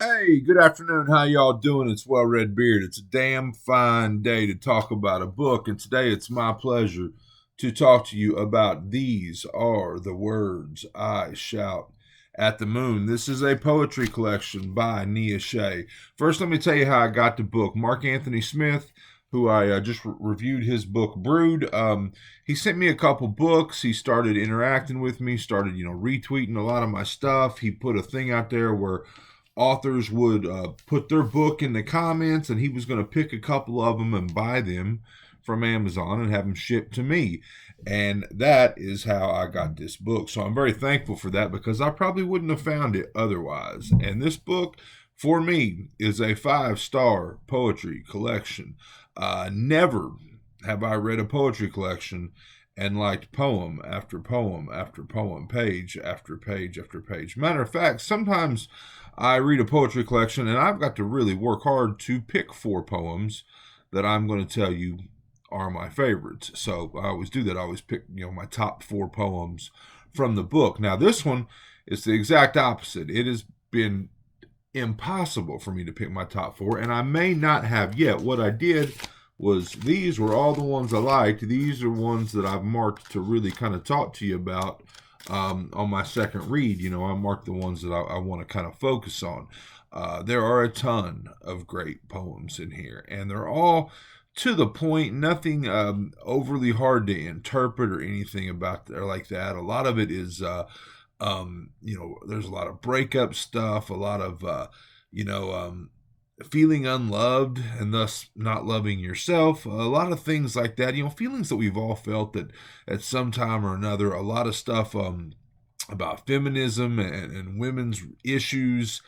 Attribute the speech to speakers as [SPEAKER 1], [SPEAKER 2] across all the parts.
[SPEAKER 1] Hey, good afternoon. How y'all doing? It's Well Red Beard. It's a damn fine day to talk about a book, and today it's my pleasure to talk to you about These Are the Words I Shout at the Moon. This is a poetry collection by Nia Shea. First, let me tell you how I got the book. Mark Anthony Smith, who I just reviewed his book Brood, he sent me a couple books. He started interacting with me, started retweeting a lot of my stuff. He put a thing out there where authors would put their book in the comments, and he was going to pick a couple of them and buy them from Amazon and have them shipped to me. And that is how I got this book. So I'm very thankful for that because I probably wouldn't have found it otherwise. And this book, for me, is a 5-star poetry collection. Never have I read a poetry collection and liked poem after poem after poem, page after page after page. Matter of fact, sometimes I read a poetry collection and I've got to really work hard to pick 4 poems that I'm going to tell you are my favorites. So I always do that. I always pick, my top 4 poems from the book. Now, this one is the exact opposite. It has been impossible for me to pick my top 4, and I may not have yet. What I did was these were all the ones I liked. These are ones that I've marked to really kind of talk to you about on my second read. I marked the ones that I want to kind of focus on. There are a ton of great poems in here, and they're all to the point, nothing overly hard to interpret or anything about there like that. A lot of it is there's a lot of breakup stuff, a lot of feeling unloved and thus not loving yourself, a lot of things like that, feelings that we've all felt that at some time or another. A lot of stuff about feminism and women's issues,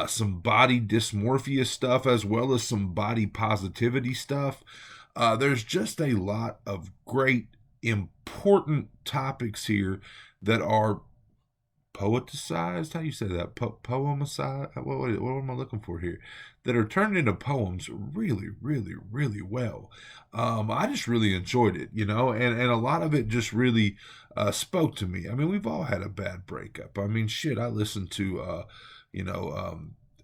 [SPEAKER 1] some body dysmorphia stuff, as well as some body positivity stuff. There's just a lot of great important topics here that are poeticized. How do you say that? Poemicized. What am I looking for here? That are turned into poems really, really, really well. I just really enjoyed it, and a lot of it just really spoke to me. I mean, we've all had a bad breakup. I mean, shit. I listened to,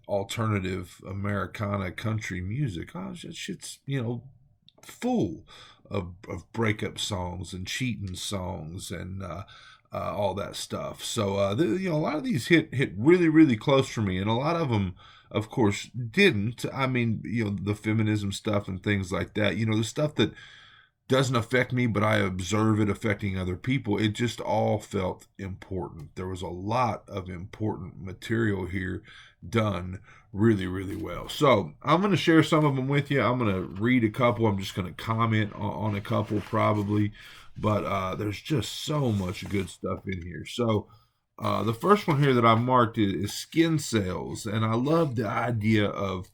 [SPEAKER 1] alternative Americana country music. Oh, shit's full of breakup songs and cheating songs and all that stuff. So a lot of these hit really really close for me, and a lot of them, of course, didn't. I mean, the feminism stuff and things like that. The stuff that doesn't affect me, but I observe it affecting other people. It just all felt important. There was a lot of important material here done really, really well. So I'm going to share some of them with you. I'm going to read a couple. I'm just going to comment on a couple probably, but there's just so much good stuff in here. So the first one here that I marked is skin cells, and I love the idea of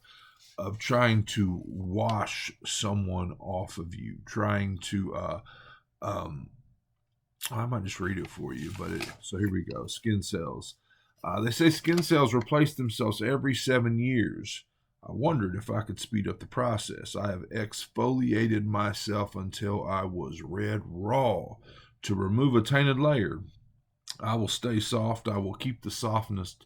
[SPEAKER 1] trying to wash someone off of you, trying to um, I might just read it for you, so here we go. Skin cells. They say skin cells replace themselves every 7 years. I wondered if I could speed up the process. I have exfoliated myself until I was red raw to remove a tainted layer. I will stay soft. I will keep the softness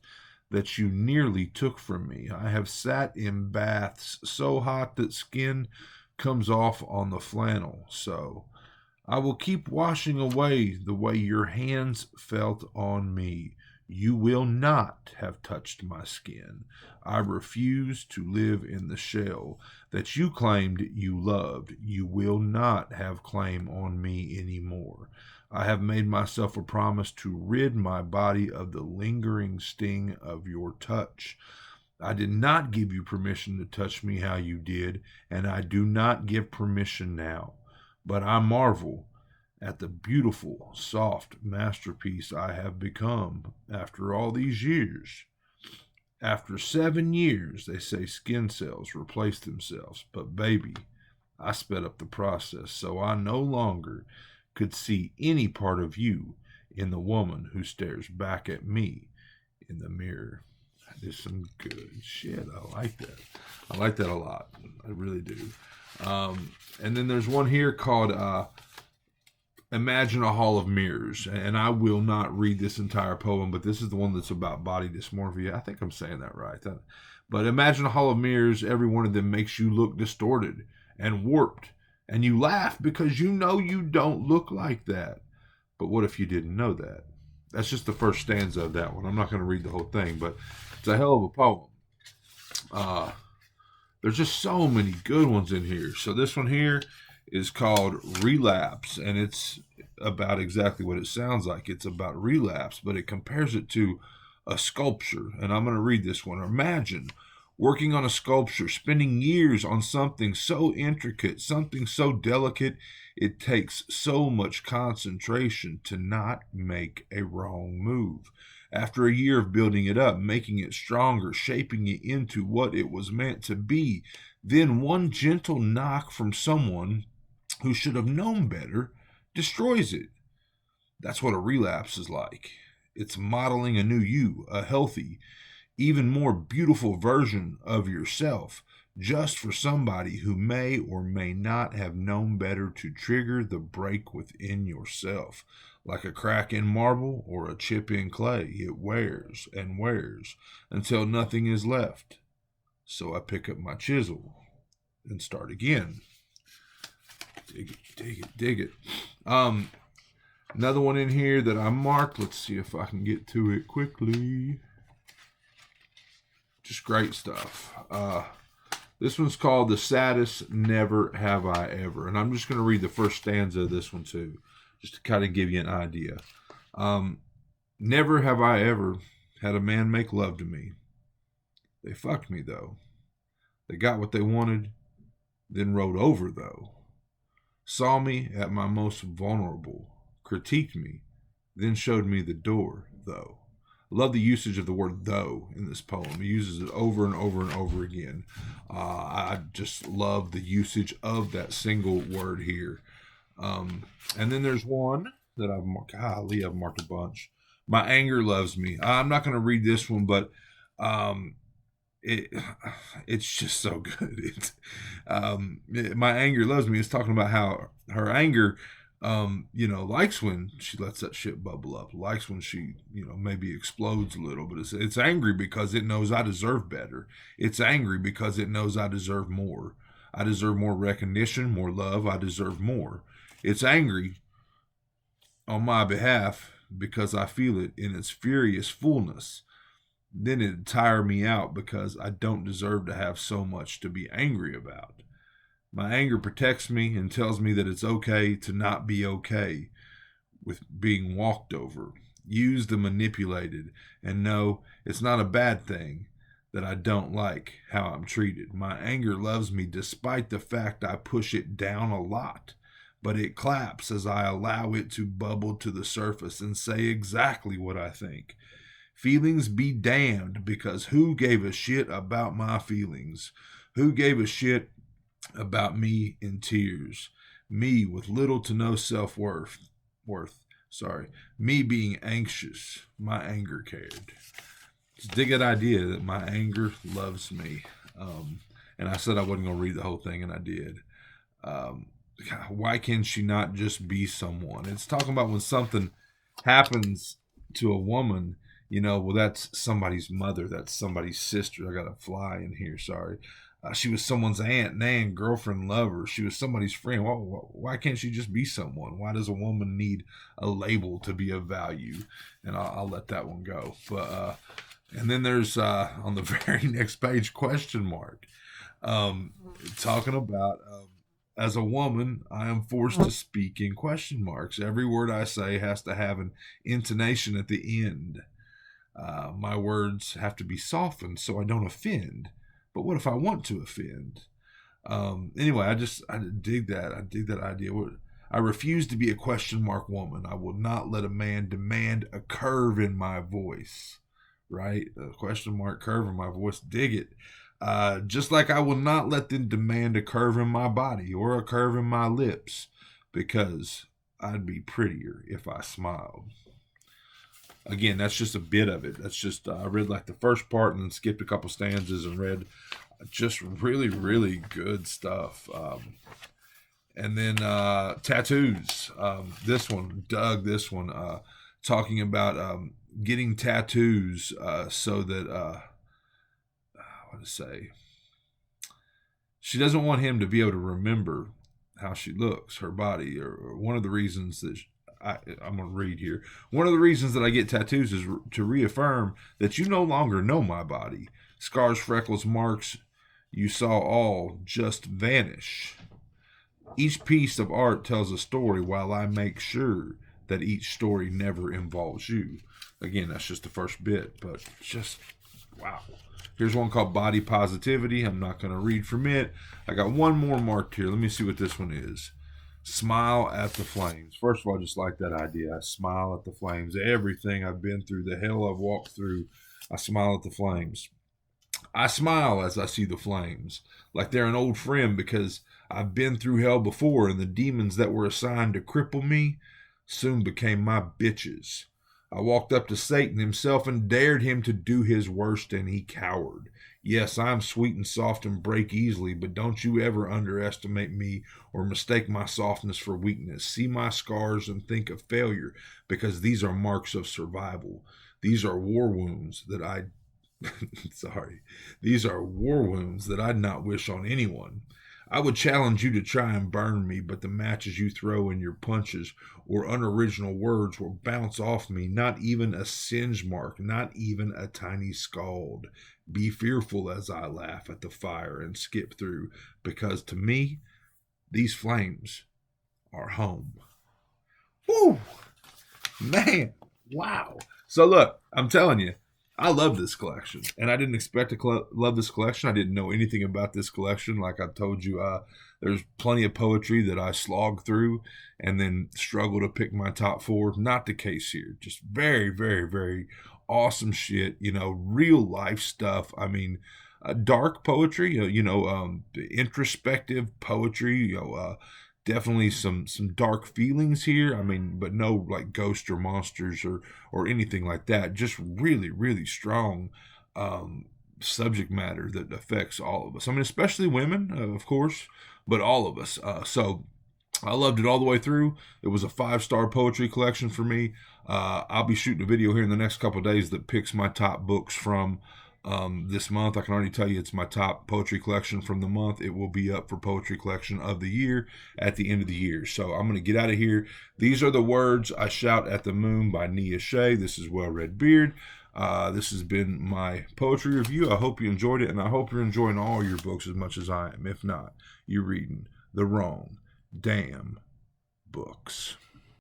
[SPEAKER 1] that you nearly took from me. I have sat in baths so hot that skin comes off on the flannel. So I will keep washing away the way your hands felt on me. You will not have touched my skin. I refuse to live in the shell that you claimed you loved. You will not have claim on me anymore. I have made myself a promise to rid my body of the lingering sting of your touch. I did not give you permission to touch me how you did, and I do not give permission now. But I marvel at the beautiful, soft masterpiece I have become after all these years. After 7 years, they say skin cells replace themselves. But baby, I sped up the process, so I no longer could see any part of you in the woman who stares back at me in the mirror. That is some good shit. I like that. I like that a lot. I really do. And then there's one here called Imagine a hall of mirrors, and I will not read this entire poem, but this is the one that's about body dysmorphia. I think I'm saying that right. But imagine a hall of mirrors. Every one of them makes you look distorted and warped, and you laugh because you know you don't look like that. But what if you didn't know that? That's just the first stanza of that one. I'm not going to read the whole thing, but it's a hell of a poem. There's just so many good ones in here. So this one here is called Relapse, and it's about exactly what it sounds like. It's about relapse, but it compares it to a sculpture. And I'm going to read this one. Imagine working on a sculpture, spending years on something so intricate, something so delicate, it takes so much concentration to not make a wrong move. After a year of building it up, making it stronger, shaping it into what it was meant to be, then one gentle knock from someone who should have known better destroys it. That's what a relapse is like. It's modeling a new you, a healthy, even more beautiful version of yourself, just for somebody who may or may not have known better to trigger the break within yourself. Like a crack in marble or a chip in clay, it wears and wears until nothing is left. So I pick up my chisel and start again. Dig it, dig it, dig it. Another one in here that I marked. Let's see if I can get to it quickly. Just great stuff. This one's called The Saddest Never Have I Ever. And I'm just going to read the first stanza of this one too, just to kind of give you an idea. Never have I ever had a man make love to me. They fucked me though. They got what they wanted, then rode over though. Saw me at my most vulnerable, critiqued me, then showed me the door though. I love the usage of the word though in this poem. He uses it over and over and over again. I just love the usage of that single word here. And then there's one that I've marked. Golly, I've marked a bunch. My anger loves me. I'm not going to read this one, but it's just so good. My anger loves me. It's talking about how her anger, likes when she lets that shit bubble up, likes when she, maybe explodes a little, but it's angry because it knows I deserve better. It's angry because it knows I deserve more. I deserve more recognition, more love. I deserve more. It's angry on my behalf because I feel it in its furious fullness. Then it'd tire me out because I don't deserve to have so much to be angry about. My anger protects me and tells me that it's okay to not be okay with being walked over, used and manipulated, and no, it's not a bad thing that I don't like how I'm treated. My anger loves me despite the fact I push it down a lot, but it claps as I allow it to bubble to the surface and say exactly what I think. Feelings be damned, because who gave a shit about my feelings? Who gave a shit about me in tears? Me with little to no self-worth. Me being anxious. My anger cared. Just dig that idea that my anger loves me. And I said I wasn't going to read the whole thing, and I did. Why can she not just be someone? It's talking about when something happens to a woman, that's somebody's mother, that's somebody's sister. I got a fly in here, sorry. She was someone's aunt, nan, girlfriend, lover. She was somebody's friend. Why can't she just be someone? Why does a woman need a label to be of value? And I'll let that one go. But and then there's on the very next page, question mark. Talking about as a woman, I am forced to speak in question marks. Every word I say has to have an intonation at the end. My words have to be softened so I don't offend. But what if I want to offend? Anyway, I dig that. I dig that idea. I refuse to be a question mark woman. I will not let a man demand a curve in my voice. Right? A question mark curve in my voice. Dig it. Just like I will not let them demand a curve in my body or a curve in my lips, because I'd be prettier if I smiled. Again, that's just a bit of it. That's just, I read like the first part and then skipped a couple stanzas and read just really, really good stuff. And then tattoos. This one, Doug, this one, talking about getting tattoos so that, what to say, she doesn't want him to be able to remember how she looks, her body, or one of the reasons that I'm going to read here. One of the reasons that I get tattoos is to reaffirm that you no longer know my body. Scars, freckles, marks, you saw all just vanish. Each piece of art tells a story while I make sure that each story never involves you. Again, that's just the first bit, but just wow. Here's one called Body Positivity. I'm not going to read from it. I got one more marked here. Let me see what this one is. Smile at the flames. First of all, I just like that idea. I smile at the flames. Everything I've been through, the hell I've walked through, I smile at the flames. I smile as I see the flames, like they're an old friend because I've been through hell before, and the demons that were assigned to cripple me soon became my bitches. I walked up to Satan himself and dared him to do his worst, and he cowered. Yes, I'm sweet and soft and break easily, but don't you ever underestimate me or mistake my softness for weakness. See my scars and think of failure, because these are marks of survival. These are war wounds that I sorry. These are war wounds that I'd not wish on anyone. I would challenge you to try and burn me, but the matches you throw in your punches or unoriginal words will bounce off me. Not even a singe mark, not even a tiny scald. Be fearful as I laugh at the fire and skip through, because to me, these flames are home. Woo! Man, wow. So look, I'm telling you, I love this collection, and I didn't expect to love this collection. I didn't know anything about this collection. Like I told you, there's plenty of poetry that I slog through and then struggle to pick my top four. Not the case here. Just very, very, very awesome shit. You know, real life stuff. I mean, dark poetry. Introspective poetry. Definitely some dark feelings here. I mean, but no like ghosts or monsters or anything like that. Just really, really strong subject matter that affects all of us. I mean, especially women, of course, but all of us. So I loved it all the way through. It was a 5-star poetry collection for me. I'll be shooting a video here in the next couple of days that picks my top books from this month. I can already tell you it's my top poetry collection from the month. It will be up for poetry collection of the year at the end of the year. So I'm going to get out of here. These are the words I shout at the moon by Nia Shea. This is Well Red Beard. This has been my poetry review. I hope you enjoyed it, and I hope you're enjoying all your books as much as I am. If not, you're reading the wrong damn books.